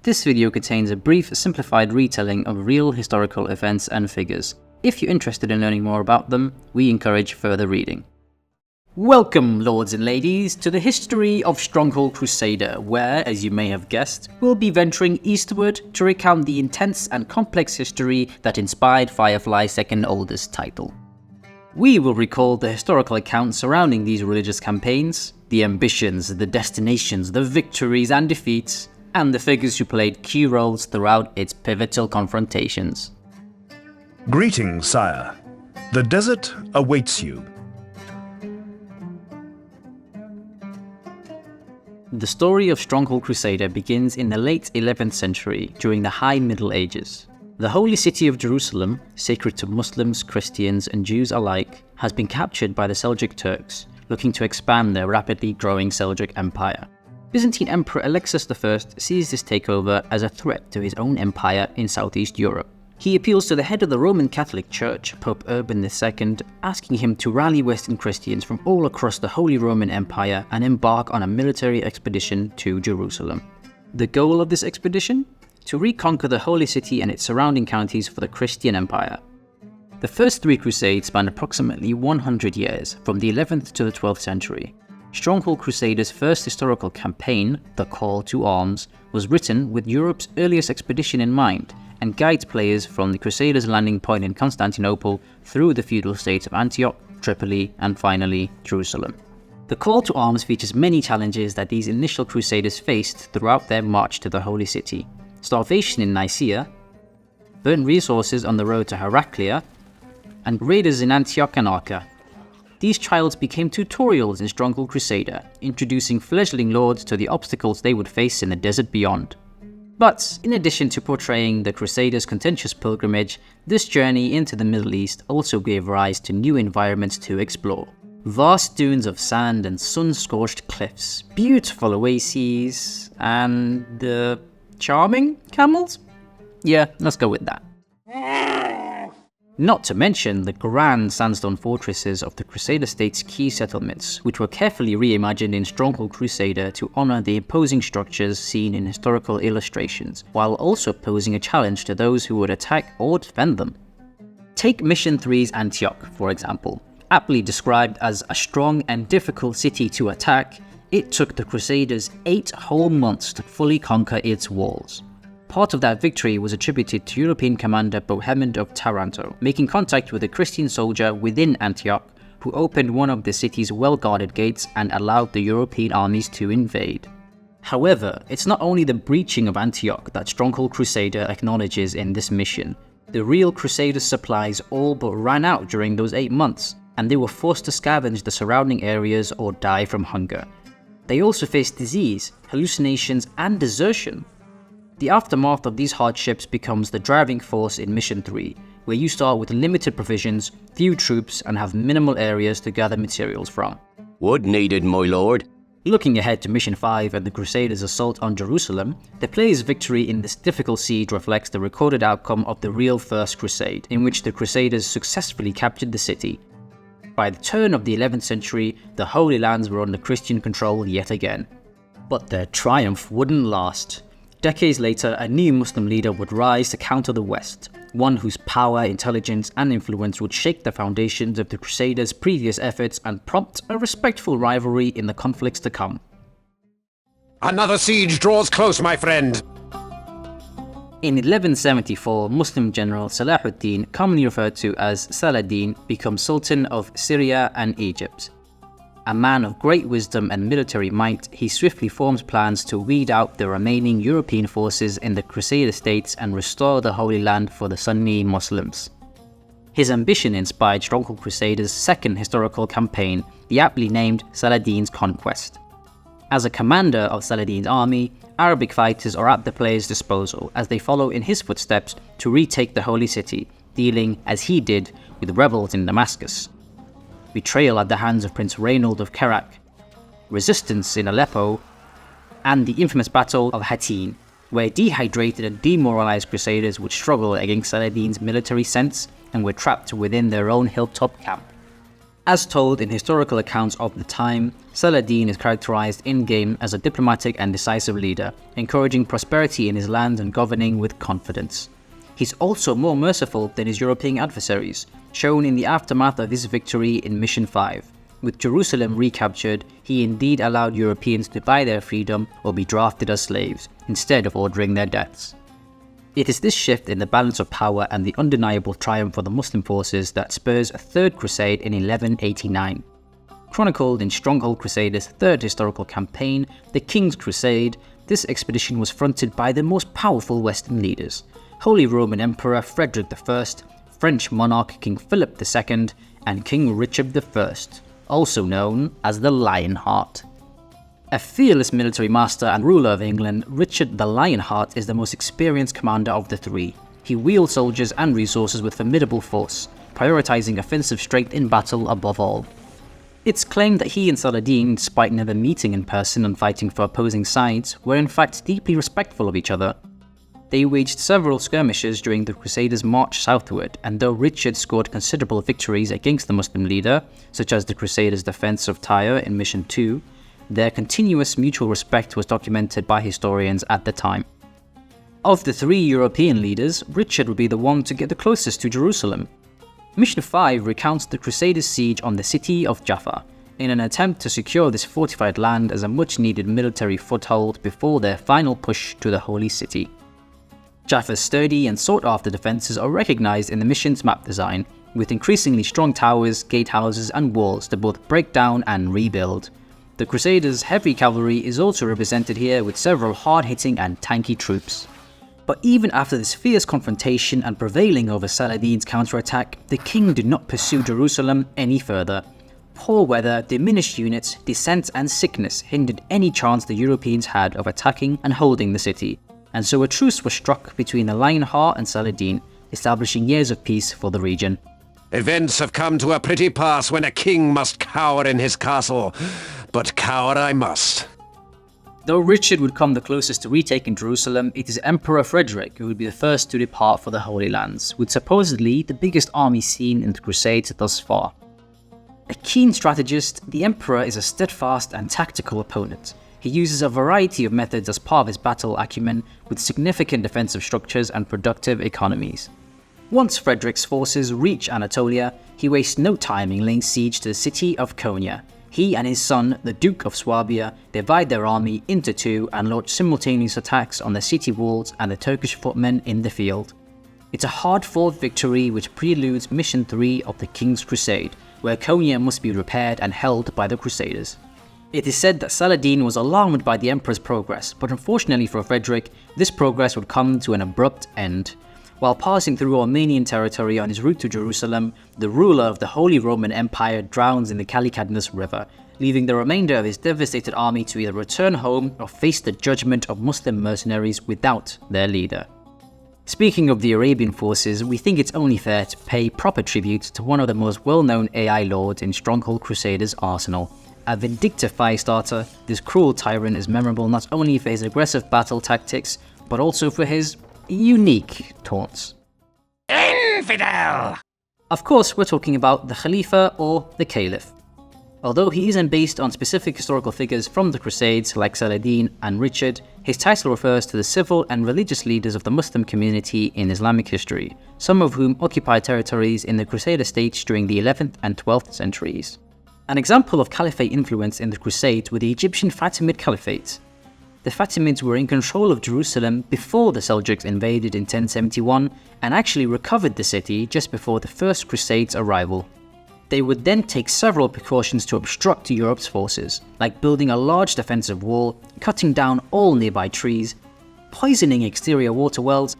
This video contains a brief, simplified retelling of real historical events and figures. If you're interested in learning more about them, we encourage further reading. Welcome, lords and ladies, to the history of Stronghold Crusader, where, as you may have guessed, we'll be venturing eastward to recount the intense and complex history that inspired Firefly's second oldest title. We will recall the historical accounts surrounding these religious campaigns, the ambitions, the destinations, the victories and defeats, and the figures who played key roles throughout its pivotal confrontations. Greetings, sire. The desert awaits you. The story of Stronghold Crusader begins in the late 11th century, during the High Middle Ages. The holy city of Jerusalem, sacred to Muslims, Christians and Jews alike, has been captured by the Seljuk Turks, looking to expand their rapidly growing Seljuk Empire. Byzantine Emperor Alexius I sees this takeover as a threat to his own empire in Southeast Europe. He appeals to the head of the Roman Catholic Church, Pope Urban II, asking him to rally Western Christians from all across the Holy Roman Empire and embark on a military expedition to Jerusalem. The goal of this expedition? To reconquer the Holy City and its surrounding counties for the Christian Empire. The first three crusades spanned approximately 100 years, from the 11th to the 12th century. Stronghold Crusader's first historical campaign, The Call to Arms, was written with Europe's earliest expedition in mind, and guides players from the Crusaders' landing point in Constantinople through the feudal states of Antioch, Tripoli, and finally, Jerusalem. The Call to Arms features many challenges that these initial Crusaders faced throughout their march to the Holy City. Starvation in Nicaea, burnt resources on the road to Heraclea, and raiders in Antioch and Arca. These trials became tutorials in Stronghold Crusader, introducing fledgling lords to the obstacles they would face in the desert beyond. But, in addition to portraying the Crusaders' contentious pilgrimage, this journey into the Middle East also gave rise to new environments to explore. Vast dunes of sand and sun-scorched cliffs, beautiful oases, and charming camels? Yeah, let's go with that. Not to mention the grand sandstone fortresses of the Crusader state's key settlements, which were carefully reimagined in Stronghold Crusader to honour the imposing structures seen in historical illustrations, while also posing a challenge to those who would attack or defend them. Take Mission 3's Antioch, for example. Aptly described as a strong and difficult city to attack, it took the Crusaders 8 whole months to fully conquer its walls. Part of that victory was attributed to European commander Bohemond of Taranto, making contact with a Christian soldier within Antioch who opened one of the city's well-guarded gates and allowed the European armies to invade. However, it's not only the breaching of Antioch that Stronghold Crusader acknowledges in this mission. The real Crusaders' supplies all but ran out during those 8 months, and they were forced to scavenge the surrounding areas or die from hunger. They also faced disease, hallucinations and desertion. The aftermath of these hardships becomes the driving force in Mission 3, where you start with limited provisions, few troops, and have minimal areas to gather materials from. Wood needed, my lord. Looking ahead to Mission 5 and the Crusaders' assault on Jerusalem, the player's victory in this difficult siege reflects the recorded outcome of the real First Crusade, in which the Crusaders successfully captured the city. By the turn of the 11th century, the Holy Lands were under Christian control yet again. But their triumph wouldn't last. Decades later, a new Muslim leader would rise to counter the West, one whose power, intelligence and influence would shake the foundations of the Crusaders' previous efforts and prompt a respectful rivalry in the conflicts to come. Another siege draws close, my friend! In 1174, Muslim general Salahuddin, commonly referred to as Saladin, becomes Sultan of Syria and Egypt. A man of great wisdom and military might, he swiftly forms plans to weed out the remaining European forces in the Crusader states and restore the Holy Land for the Sunni Muslims. His ambition inspired Stronghold Crusader's second historical campaign, the aptly named Saladin's Conquest. As a commander of Saladin's army, Arabic fighters are at the player's disposal as they follow in his footsteps to retake the Holy City, dealing, as he did, with rebels in Damascus. Betrayal at the hands of Prince Reynold of Kerak, resistance in Aleppo, and the infamous Battle of Hattin, where dehydrated and demoralized Crusaders would struggle against Saladin's military sense and were trapped within their own hilltop camp. As told in historical accounts of the time, Saladin is characterized in-game as a diplomatic and decisive leader, encouraging prosperity in his land and governing with confidence. He's also more merciful than his European adversaries, shown in the aftermath of his victory in Mission 5. With Jerusalem recaptured, he indeed allowed Europeans to buy their freedom or be drafted as slaves, instead of ordering their deaths. It is this shift in the balance of power and the undeniable triumph of the Muslim forces that spurs a third crusade in 1189. Chronicled in Stronghold Crusader's third historical campaign, the King's Crusade, this expedition was fronted by the most powerful Western leaders: Holy Roman Emperor Frederick I, French monarch King Philip II, and King Richard I, also known as the Lionheart. A fearless military master and ruler of England, Richard the Lionheart is the most experienced commander of the three. He wields soldiers and resources with formidable force, prioritizing offensive strength in battle above all. It's claimed that he and Saladin, despite never meeting in person and fighting for opposing sides, were in fact deeply respectful of each other. They waged several skirmishes during the Crusaders' march southward, and though Richard scored considerable victories against the Muslim leader, such as the Crusaders' defense of Tyre in Mission 2, their continuous mutual respect was documented by historians at the time. Of the three European leaders, Richard would be the one to get the closest to Jerusalem. Mission 5 recounts the Crusaders' siege on the city of Jaffa, in an attempt to secure this fortified land as a much-needed military foothold before their final push to the Holy City. Jaffa's sturdy and sought-after defences are recognised in the mission's map design, with increasingly strong towers, gatehouses and walls to both break down and rebuild. The Crusaders' heavy cavalry is also represented here with several hard-hitting and tanky troops. But even after this fierce confrontation and prevailing over Saladin's counterattack, the king did not pursue Jerusalem any further. Poor weather, diminished units, dissent and sickness hindered any chance the Europeans had of attacking and holding the city, and so a truce was struck between the Lionheart and Saladin, establishing years of peace for the region. Events have come to a pretty pass when a king must cower in his castle, but cower I must. Though Richard would come the closest to retaking Jerusalem, it is Emperor Frederick who would be the first to depart for the Holy Lands, with supposedly the biggest army seen in the Crusades thus far. A keen strategist, the Emperor is a steadfast and tactical opponent. He uses a variety of methods as part of his battle acumen, with significant defensive structures and productive economies. Once Frederick's forces reach Anatolia, he wastes no time in laying siege to the city of Konya. He and his son, the Duke of Swabia, divide their army into two and launch simultaneous attacks on the city walls and the Turkish footmen in the field. It's a hard-fought victory which preludes Mission 3 of the King's Crusade, where Konya must be repaired and held by the Crusaders. It is said that Saladin was alarmed by the Emperor's progress, but unfortunately for Frederick, this progress would come to an abrupt end. While passing through Armenian territory on his route to Jerusalem, the ruler of the Holy Roman Empire drowns in the Kalykadnus River, leaving the remainder of his devastated army to either return home or face the judgment of Muslim mercenaries without their leader. Speaking of the Arabian forces, we think it's only fair to pay proper tribute to one of the most well-known AI lords in Stronghold Crusader's arsenal. A vindictive firestarter, this cruel tyrant is memorable not only for his aggressive battle tactics, but also for his unique taunts. Infidel! Of course, we're talking about the Khalifa or the Caliph. Although he isn't based on specific historical figures from the Crusades like Saladin and Richard, his title refers to the civil and religious leaders of the Muslim community in Islamic history, some of whom occupied territories in the Crusader states during the 11th and 12th centuries. An example of Caliphate influence in the Crusades were the Egyptian Fatimid Caliphate. The Fatimids were in control of Jerusalem before the Seljuks invaded in 1071 and actually recovered the city just before the First Crusade's arrival. They would then take several precautions to obstruct Europe's forces, like building a large defensive wall, cutting down all nearby trees, poisoning exterior water wells,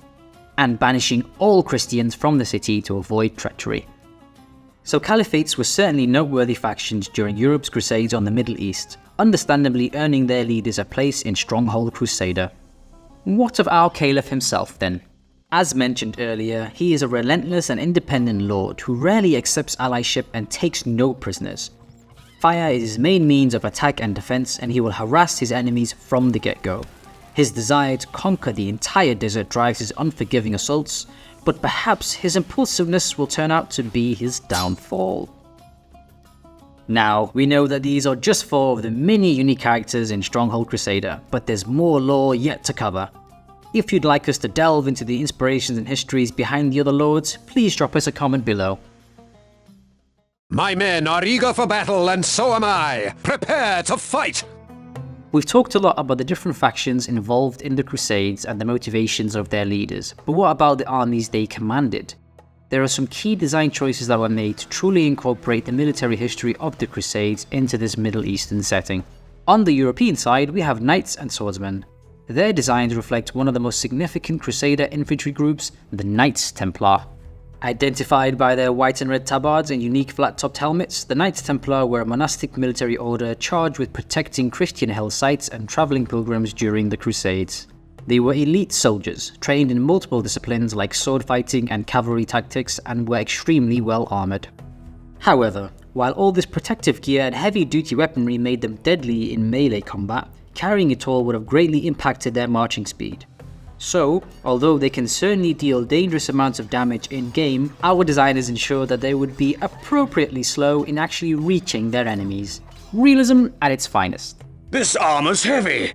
and banishing all Christians from the city to avoid treachery. So caliphates were certainly noteworthy factions during Europe's crusades on the Middle East, understandably earning their leaders a place in Stronghold Crusader. What of our Caliph himself then? As mentioned earlier, he is a relentless and independent lord who rarely accepts allyship and takes no prisoners. Fire is his main means of attack and defense, and he will harass his enemies from the get-go. His desire to conquer the entire desert drives his unforgiving assaults, but perhaps his impulsiveness will turn out to be his downfall. Now, we know that these are just 4 of the many unique characters in Stronghold Crusader, but there's more lore yet to cover. If you'd like us to delve into the inspirations and histories behind the other lords, please drop us a comment below. My men are eager for battle, and so am I. Prepare to fight! We've talked a lot about the different factions involved in the Crusades and the motivations of their leaders, but what about the armies they commanded? There are some key design choices that were made to truly incorporate the military history of the Crusades into this Middle Eastern setting. On the European side, we have knights and swordsmen. Their designs reflect one of the most significant Crusader infantry groups, the Knights Templar. Identified by their white and red tabards and unique flat-topped helmets, the Knights Templar were a monastic military order charged with protecting Christian held sites and travelling pilgrims during the Crusades. They were elite soldiers, trained in multiple disciplines like sword fighting and cavalry tactics, and were extremely well armoured. However, while all this protective gear and heavy-duty weaponry made them deadly in melee combat, carrying it all would have greatly impacted their marching speed. So, although they can certainly deal dangerous amounts of damage in-game, our designers ensured that they would be appropriately slow in actually reaching their enemies. Realism at its finest. This armor's heavy!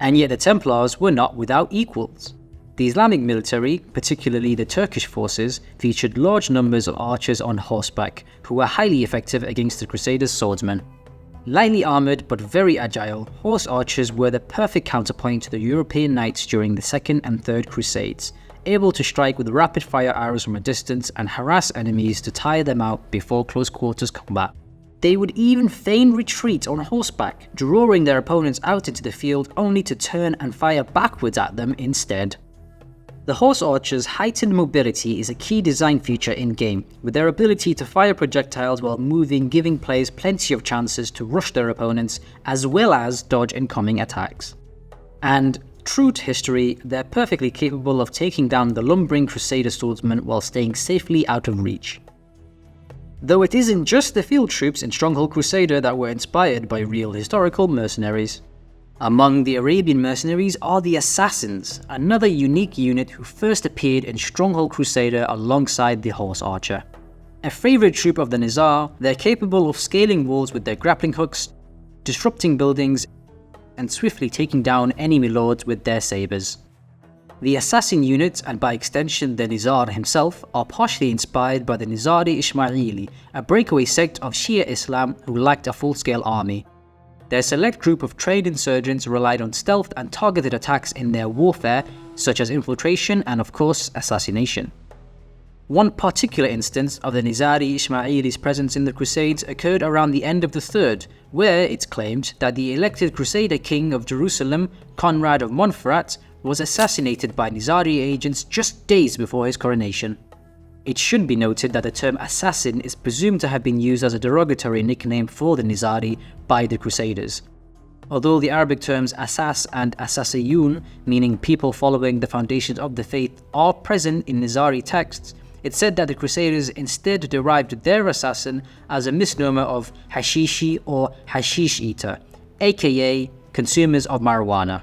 And yet the Templars were not without equals. The Islamic military, particularly the Turkish forces, featured large numbers of archers on horseback, who were highly effective against the Crusaders' swordsmen. Lightly armoured but very agile, horse archers were the perfect counterpoint to the European knights during the Second and Third Crusades, able to strike with rapid-fire arrows from a distance and harass enemies to tire them out before close quarters combat. They would even feign retreat on horseback, drawing their opponents out into the field only to turn and fire backwards at them instead. The horse archers' heightened mobility is a key design feature in-game, with their ability to fire projectiles while moving giving players plenty of chances to rush their opponents as well as dodge incoming attacks. And, true to history, they're perfectly capable of taking down the lumbering Crusader swordsmen while staying safely out of reach. Though it isn't just the field troops in Stronghold Crusader that were inspired by real historical mercenaries. Among the Arabian mercenaries are the Assassins, another unique unit who first appeared in Stronghold Crusader alongside the Horse Archer. A favourite troop of the Nizar, they're capable of scaling walls with their grappling hooks, disrupting buildings, and swiftly taking down enemy lords with their sabres. The Assassin unit, and by extension the Nizar himself, are partially inspired by the Nizari Ismaili, a breakaway sect of Shia Islam who lacked a full-scale army. Their select group of trained insurgents relied on stealth and targeted attacks in their warfare, such as infiltration and of course assassination. One particular instance of the Nizari Ismaili's presence in the Crusades occurred around the end of the Third, where it's claimed that the elected Crusader king of Jerusalem, Conrad of Montferrat, was assassinated by Nizari agents just days before his coronation. It should be noted that the term assassin is presumed to have been used as a derogatory nickname for the Nizari by the Crusaders. Although the Arabic terms Asas and Asasiyun, meaning people following the foundations of the faith, are present in Nizari texts, it's said that the Crusaders instead derived their assassin as a misnomer of Hashishi or Hashish eater, aka consumers of marijuana.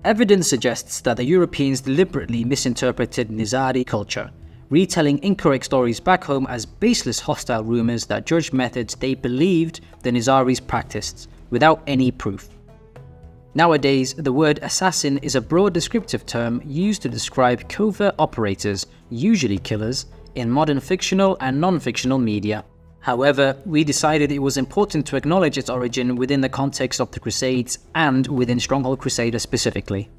Evidence suggests that the Europeans deliberately misinterpreted Nizari culture, retelling incorrect stories back home as baseless hostile rumours that judged methods they believed the Nizaris practiced, without any proof. Nowadays, the word assassin is a broad descriptive term used to describe covert operators, usually killers, in modern fictional and non-fictional media. However, we decided it was important to acknowledge its origin within the context of the Crusades and within Stronghold Crusader specifically.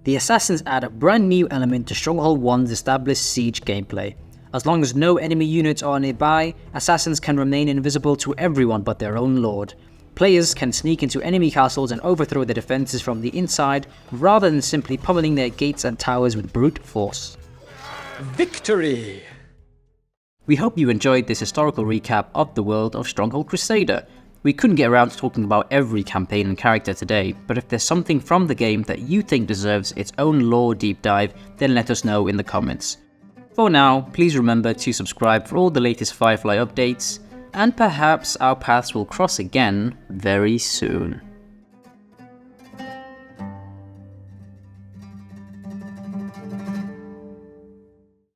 The Assassins add a brand new element to Stronghold 1's established siege gameplay. As long as no enemy units are nearby, Assassins can remain invisible to everyone but their own lord. Players can sneak into enemy castles and overthrow their defences from the inside, rather than simply pummeling their gates and towers with brute force. Victory! We hope you enjoyed this historical recap of the world of Stronghold Crusader. We couldn't get around to talking about every campaign and character today, but if there's something from the game that you think deserves its own lore deep dive, then let us know in the comments. For now, please remember to subscribe for all the latest Firefly updates, and perhaps our paths will cross again very soon.